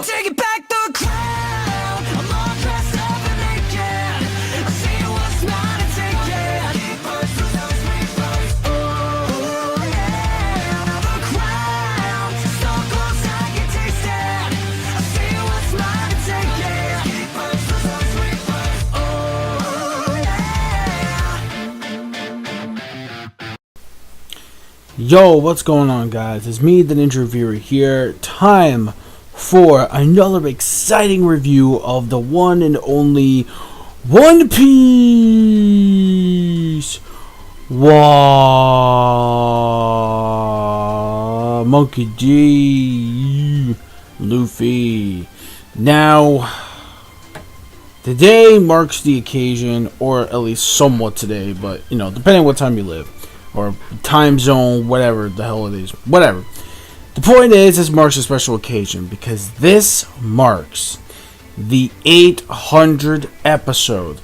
taking back the crown. I'm all dressed up and naked. I see what's mine and take it. Oh yeah, the crown. So close I can taste it. I see what's mine and take it. Oh yeah. Yo, what's going on, guys? It's me, the Ninja Reviewer here. Time for another exciting review of the one and only One Piece. Wow, Monkey D, Luffy. Now, today marks the occasion, or at least somewhat today, but you know, depending on what time you live, or time zone, whatever the hell it is, whatever. The point is, this marks a special occasion because this marks the 800 episode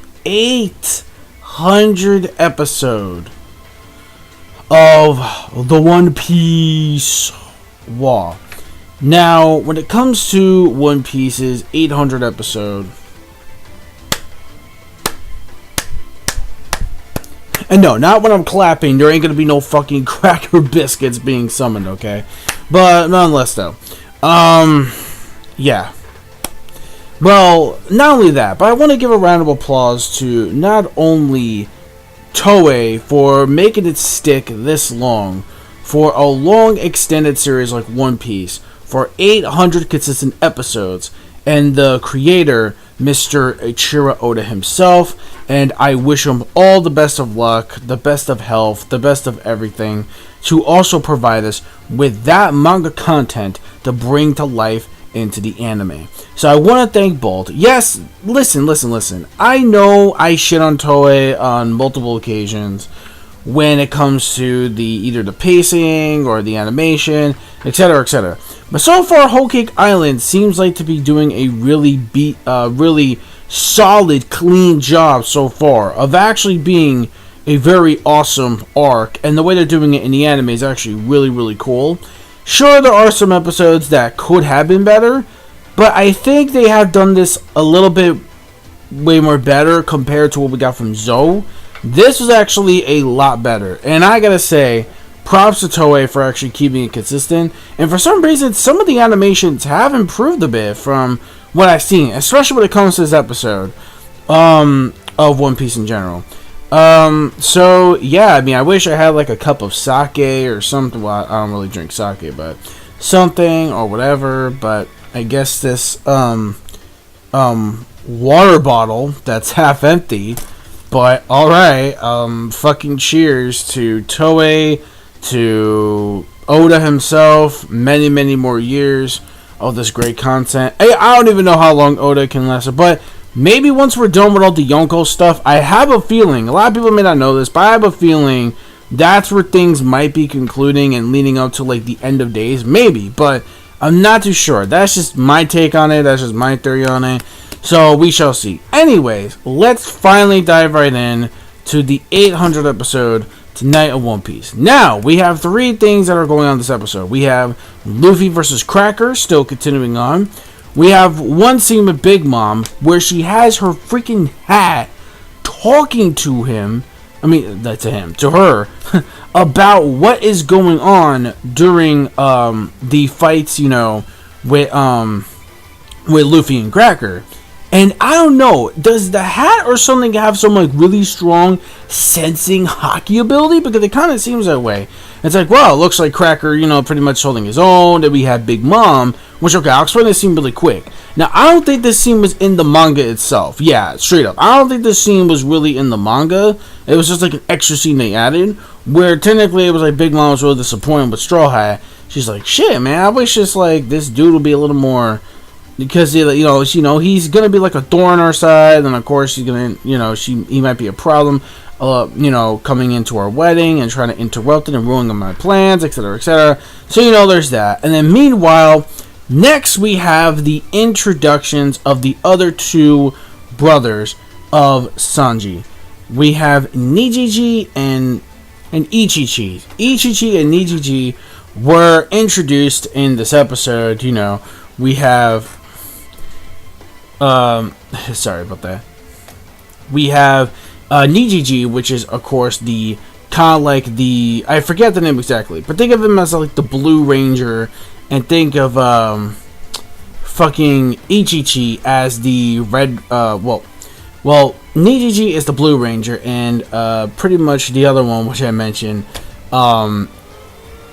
of the One Piece War. Now, when it comes to One Piece's 800 episode, and no, not when I'm clapping, there ain't gonna be no fucking cracker biscuits being summoned, okay? But nonetheless, though, yeah. Well, not only that, but I want to give a round of applause to not only TOEI for making it stick this long, for a long extended series like One Piece, for 800 consistent episodes, and the creator, Mr. Eiichiro Oda himself, and I wish him all the best of luck, the best of health, the best of everything, to also provide us with that manga content to bring to life into the anime. So I want to thank both. Yes, listen. I know I shit on TOEI on multiple occasions when it comes to either the pacing or the animation, etc., etc. But so far, Whole Cake Island seems like to be doing a really solid, clean job so far of actually being a very awesome arc, and the way they're doing it in the anime is actually really cool. Sure, there are some episodes that could have been better, but I think they have done this a little bit way more better compared to what we got from Zou. This was actually a lot better, and I gotta say, props to TOEI for actually keeping it consistent, and for some reason, some of the animations have improved a bit from what I've seen, especially when it comes to this episode of One Piece in general. So yeah, I mean, I wish I had like a cup of sake or something. Well, I don't really drink sake, but something or whatever. But I guess this water bottle that's half empty. But alright, fucking cheers to TOEI, to Oda himself, many more years of this great content. I don't even know how long Oda can last, but maybe once we're done with all the Yonko stuff, I have a feeling, a lot of people may not know this, but I have a feeling that's where things might be concluding and leading up to like the end of days, maybe, but I'm not too sure. That's just my take on it, that's just my theory on it, so we shall see. Anyways, let's finally dive right in to the 800th episode tonight of One Piece. Now, we have three things that are going on this episode. We have Luffy versus Cracker, still continuing on. We have one scene with Big Mom where she has her freaking hat talking to him, to her, about what is going on during the fights, you know, with Luffy and Cracker. And I don't know, does the hat or something have some like really strong sensing hockey ability? Because it kind of seems that way. It's like, well, it looks like Cracker, you know, pretty much holding his own. Then we have Big Mom, which, okay, I'll explain this scene really quick. Now, I don't think this scene was in the manga itself. Yeah, straight up. I don't think this scene was really in the manga. It was just like an extra scene they added, where technically it was like Big Mom was really disappointed with Straw Hat. She's like, shit, man, I wish just like this dude would be a little more, because you know he's gonna be like a thorn on our side, and of course he's gonna, you know, he might be a problem, you know, coming into our wedding and trying to interrupt it and ruining my plans, etc., etc. So you know, there's that. And then meanwhile, next we have the introductions of the other two brothers of Sanji. We have NIJI and Ichichi. Ichichi and NIJI were introduced in this episode. You know, we have Sorry about that. We have NIJI, which is of course the kind of like the, I forget the name exactly, but think of him as like the Blue Ranger, and think of fucking Ichichi as the red. Well, NIJI is the Blue Ranger, and pretty much the other one which I mentioned,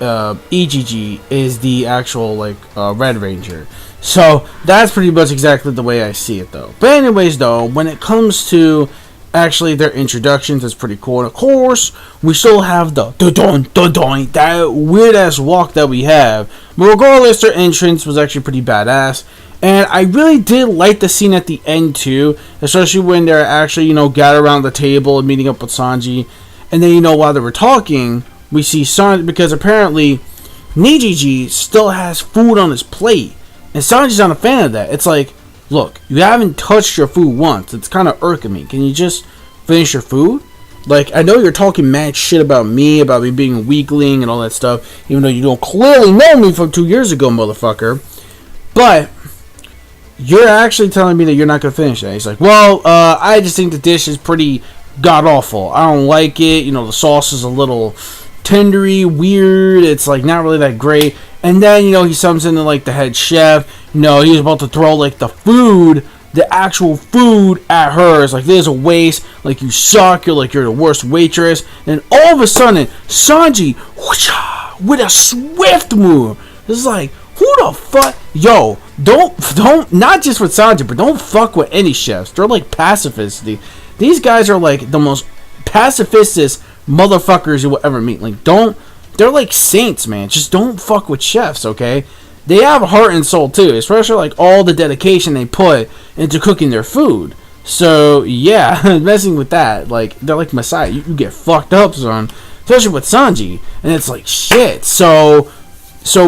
Ichichi is the actual like Red Ranger. So that's pretty much exactly the way I see it, though. But anyways, though, when it comes to actually their introductions, it's pretty cool. And of course, we still have the dun-dun-dun-dun, that weird ass walk that we have. But regardless, their entrance was actually pretty badass. And I really did like the scene at the end too, especially when they're actually, you know, gathered around the table and meeting up with Sanji. And then, you know, while they were talking, we see Sanji, because apparently NIJI still has food on his plate. And Sanji's not a fan of that. It's like, look, you haven't touched your food once. It's kind of irking me. Can you just finish your food? Like, I know you're talking mad shit about me being a weakling and all that stuff, even though you don't clearly know me from 2 years ago, motherfucker. But you're actually telling me that you're not going to finish that. He's like, well, I just think the dish is pretty god-awful. I don't like it. You know, the sauce is a little tendery, weird. It's, like, not really that great. And then, you know, he comes into, like, the head chef. You know, he's about to throw, like, the actual food at her. It's like, there's a waste. Like, you suck. You're the worst waitress. And all of a sudden, Sanji, whoosh, with a swift move. It's like, who the fuck? Yo, don't, not just with Sanji, but don't fuck with any chefs. They're, like, pacifists. These guys are, like, the most pacifistest motherfuckers you will ever meet. Like, they're like saints, man. Just don't fuck with chefs, okay? They have a heart and soul too, especially like all the dedication they put into cooking their food. So yeah, messing with that, like, they're like Messiah. You get fucked up, son. Especially with Sanji, and it's like shit. So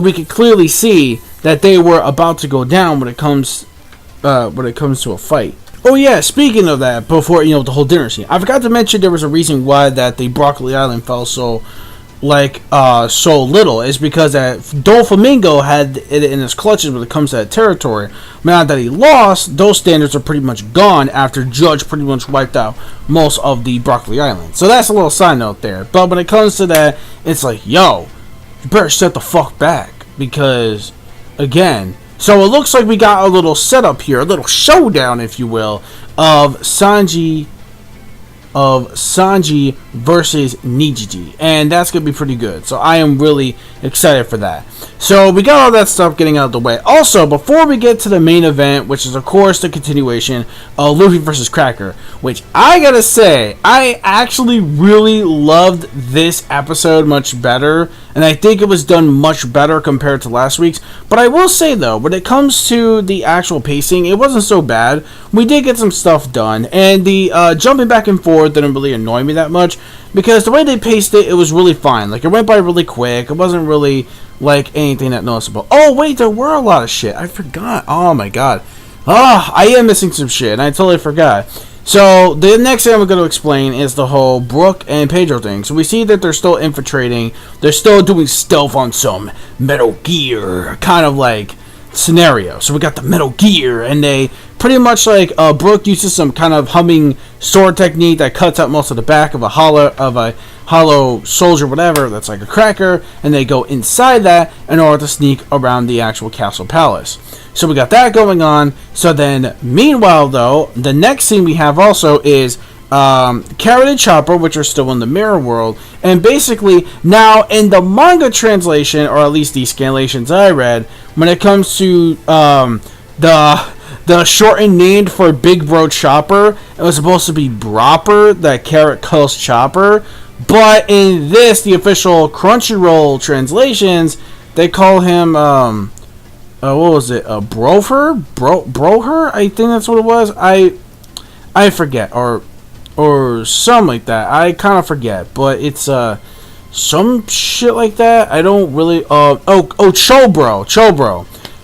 we could clearly see that they were about to go down when it comes to a fight. Oh yeah, speaking of that, before, you know, the whole dinner scene, I forgot to mention there was a reason why that the Broccoli Island fell so little. Is because that Doflamingo had it in his clutches when it comes to that territory. Now that he lost, those standards are pretty much gone after Judge pretty much wiped out most of the Broccoli Island. So that's a little side note there. But when it comes to that, it's like, yo, you better step the fuck back, because again, so it looks like we got a little setup here, a little showdown, if you will, of Sanji versus NIJI, and that's gonna be pretty good. So I am really excited for that. So we got all that stuff getting out of the way. Also, before we get to the main event, which is of course the continuation of Luffy versus Cracker, which I gotta say, I actually really loved this episode much better, and I think it was done much better compared to last week's. But I will say though, when it comes to the actual pacing, it wasn't so bad. We did get some stuff done, and the jumping back and forth didn't really annoy me that much, because the way they paced it, it was really fine. Like, it went by really quick. It wasn't really like anything that noticeable. Oh wait, there were a lot of shit. I forgot. Oh my god. I am missing some shit, and I totally forgot. So the next thing I'm going to explain is the whole Brook and Pedro thing. So we see that they're still infiltrating. They're still doing stealth on some Metal Gear kind of like scenario. So we got the Metal Gear, and they pretty much like Brook uses some kind of humming sword technique that cuts out most of the back of a hollow soldier, whatever, that's like a cracker, and they go inside that in order to sneak around the actual castle palace. So we got that going on. So then, meanwhile though, the next scene we have also is Carrot and Chopper, which are still in the mirror world, and basically now in the manga translation, or at least the scanlations I read, when it comes to the shortened name for Big Bro Chopper, it was supposed to be Bropper, that Carrot calls Chopper, but in this, the official Crunchyroll translations, they call him what was it, Broher, I think that's what it was. I forget, or something like that. I kind of forget, but it's some shit like that. I don't really Chobro.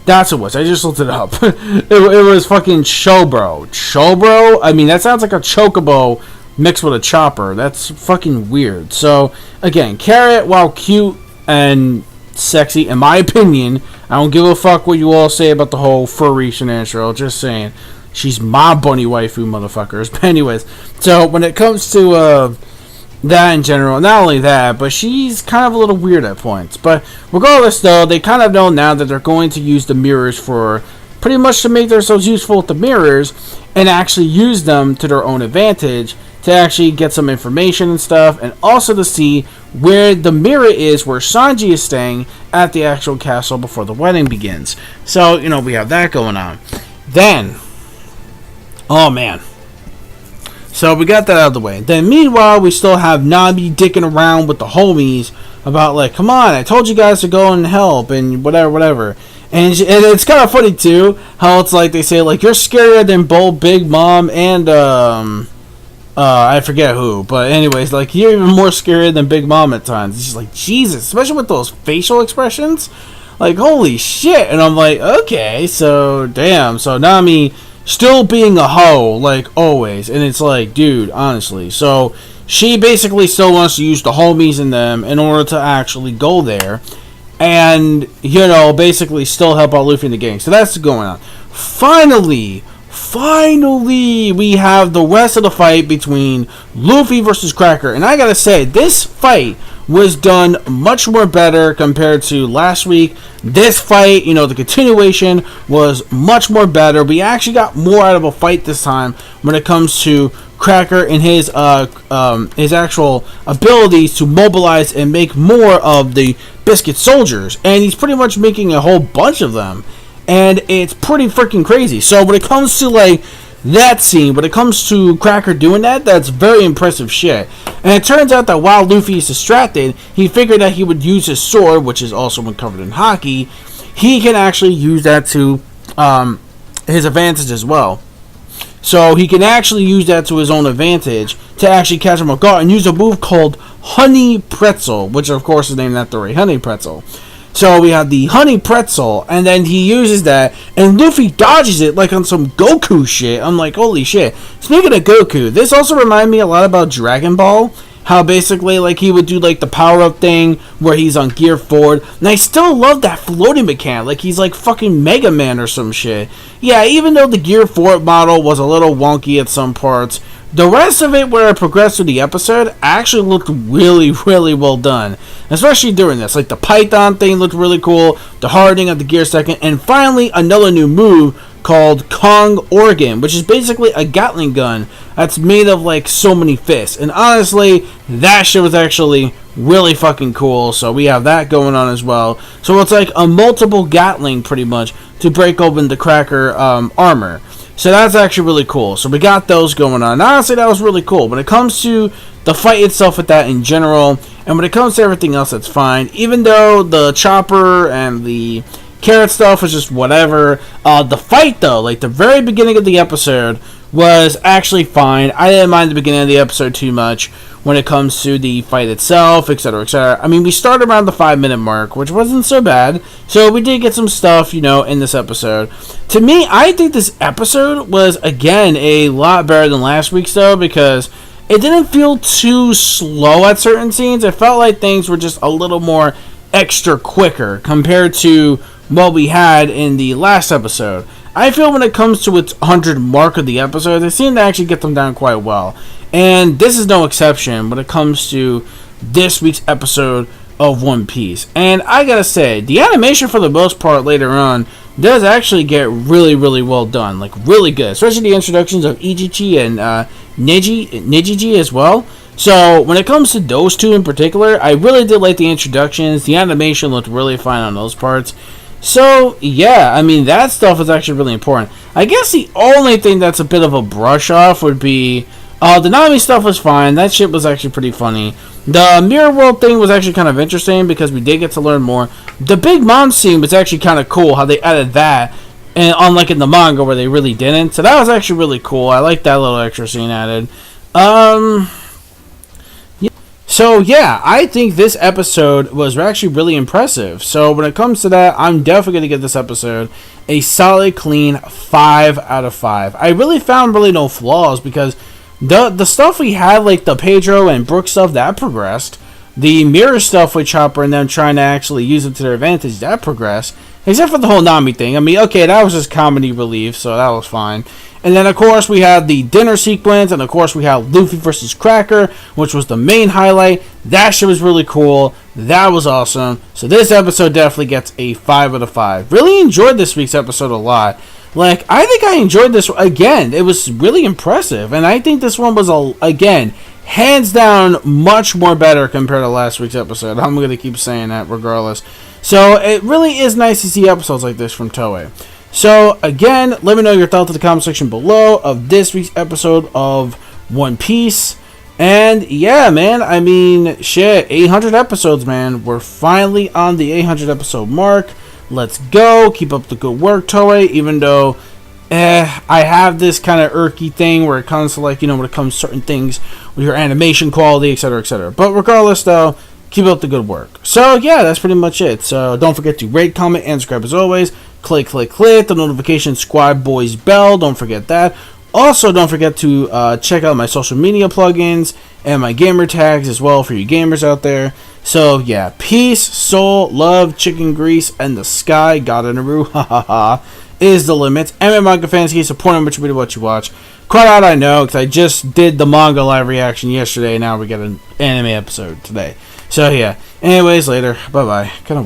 That's what it was. I just looked it up. it was fucking Chobro. I mean, that sounds like a chocobo mixed with a chopper. That's fucking weird. So again, Carrot, while cute and sexy, in my opinion, I don't give a fuck what you all say about the whole furry scenario. Just saying, She's my bunny waifu, motherfuckers. But anyways, so when it comes to that in general, not only that, but she's kind of a little weird at points. But regardless, though, they kind of know now that they're going to use the mirrors for pretty much to make themselves useful with the mirrors and actually use them to their own advantage to actually get some information and stuff, and also to see where the mirror is where Sanji is staying at the actual castle before the wedding begins. So, you know, we have that going on. Then, oh man. So we got that out of the way. Then meanwhile, we still have Nami dicking around with the homies about like, come on, I told you guys to go and help and whatever. And it's kind of funny too, how it's like they say like you're scarier than both Big Mom and I forget who, but anyways, like you're even more scary than Big Mom at times. It's just like Jesus, especially with those facial expressions, like holy shit. And I'm like, okay, so damn, so Nami still being a hoe like always, and it's like, dude, honestly, so she basically still wants to use the homies in them in order to actually go there. And, you know, basically still help out Luffy and the gang. So that's going on. Finally, we have the rest of the fight between Luffy versus Cracker. And I gotta say, this fight was done much more better compared to last week. This fight, you know, the continuation was much more better. We actually got more out of a fight this time when it comes to Cracker and his actual abilities to mobilize and make more of the Biscuit soldiers, and he's pretty much making a whole bunch of them, and it's pretty freaking crazy. So when it comes to like that scene, when it comes to Cracker doing that, that's very impressive shit. And it turns out that while Luffy is distracted, he figured that he would use his sword, which is also when covered in haki. He can actually use that to his advantage as well. So he can actually use that to his own advantage to actually catch him off guard and use a move called Honey Pretzel, which of course is named after a honey pretzel. So we have the Honey Pretzel, and then he uses that, and Luffy dodges it like on some Goku shit. I'm like, holy shit. Speaking of Goku, this also reminded me a lot about Dragon Ball. How basically like he would do like the power up thing where he's on gear forward, and I still love that floating mechanic, like he's like fucking Mega Man or some shit. Yeah, even though the gear forward model was a little wonky at some parts, the rest of it where it progressed through the episode actually looked really well done, especially during this. Like the Python thing looked really cool, the hardening of the gear second, and finally another new move called Kong Organ, which is basically a Gatling gun that's made of like so many fists. And honestly, that shit was actually really fucking cool. So we have that going on as well. So it's like a multiple Gatling pretty much to break open the Cracker armor. So that's actually really cool. So we got those going on. And honestly, that was really cool. When it comes to the fight itself with that in general, and when it comes to everything else, that's fine. Even though the chopper and the carrot stuff was just whatever. The fight though, like the very beginning of the episode, was actually fine. I didn't mind the beginning of the episode too much when it comes to the fight itself, etc., etc. I mean, we started around the 5-minute mark, which wasn't so bad. So we did get some stuff, you know, in this episode. To me, I think this episode was, again, a lot better than last week's, though, because it didn't feel too slow at certain scenes. It felt like things were just a little more extra quicker compared to what we had in the last episode. I feel when it comes to its 100 mark of the episode, they seem to actually get them down quite well. And this is no exception when it comes to this week's episode of One Piece. And I gotta say, the animation for the most part later on does actually get really well done. Like, really good. Especially the introductions of Ichichi and Nijiji as well. So, when it comes to those two in particular, I really did like the introductions. The animation looked really fine on those parts. So, yeah, I mean, that stuff is actually really important. I guess the only thing that's a bit of a brush off would be, the Nami stuff was fine. That shit was actually pretty funny. The Mirror World thing was actually kind of interesting because we did get to learn more. The Big Mom scene was actually kind of cool, how they added that, and unlike in the manga where they really didn't. So that was actually really cool. I like that little extra scene added. So, yeah, I think this episode was actually really impressive. So, when it comes to that, I'm definitely going to give this episode a solid, clean 5 out of 5. I really found really no flaws because the stuff we had, like the Pedro and Brooke stuff, that progressed. The mirror stuff with Chopper and them trying to actually use it to their advantage, that progressed. Except for the whole Nami thing. I mean, okay, that was just comedy relief, so that was fine. And then, of course, we had the dinner sequence, and of course, we had Luffy versus Cracker, which was the main highlight. That shit was really cool. That was awesome. So this episode definitely gets a 5 out of 5. Really enjoyed this week's episode a lot. Like, I think I enjoyed this. Again, it was really impressive. And I think this one was, again, hands down, much more better compared to last week's episode. I'm going to keep saying that regardless. So it really is nice to see episodes like this from Toei. So, again, let me know your thoughts in the comment section below of this week's episode of One Piece. And, yeah, man, I mean, shit, 800 episodes, man. We're finally on the 800 episode mark. Let's go. Keep up the good work, Toei, even though I have this kind of irky thing where it comes to, like, you know, when it comes to certain things with your animation quality, etc., etc. But regardless, though, keep up the good work. So, yeah, that's pretty much it. So, don't forget to rate, comment, and subscribe as always. Click the notification squad boys bell. Don't forget that. Also, don't forget to check out my social media plugins and my gamer tags as well for you gamers out there. So, yeah, peace, soul, love, chicken grease, and the sky, God in a roo, ha ha ha, is the limit. Anime manga fans, keep supporting what you watch. Quite out, I know, because I just did the manga live reaction yesterday, and now we get an anime episode today. So, yeah. Anyways, later. Bye-bye. Kind of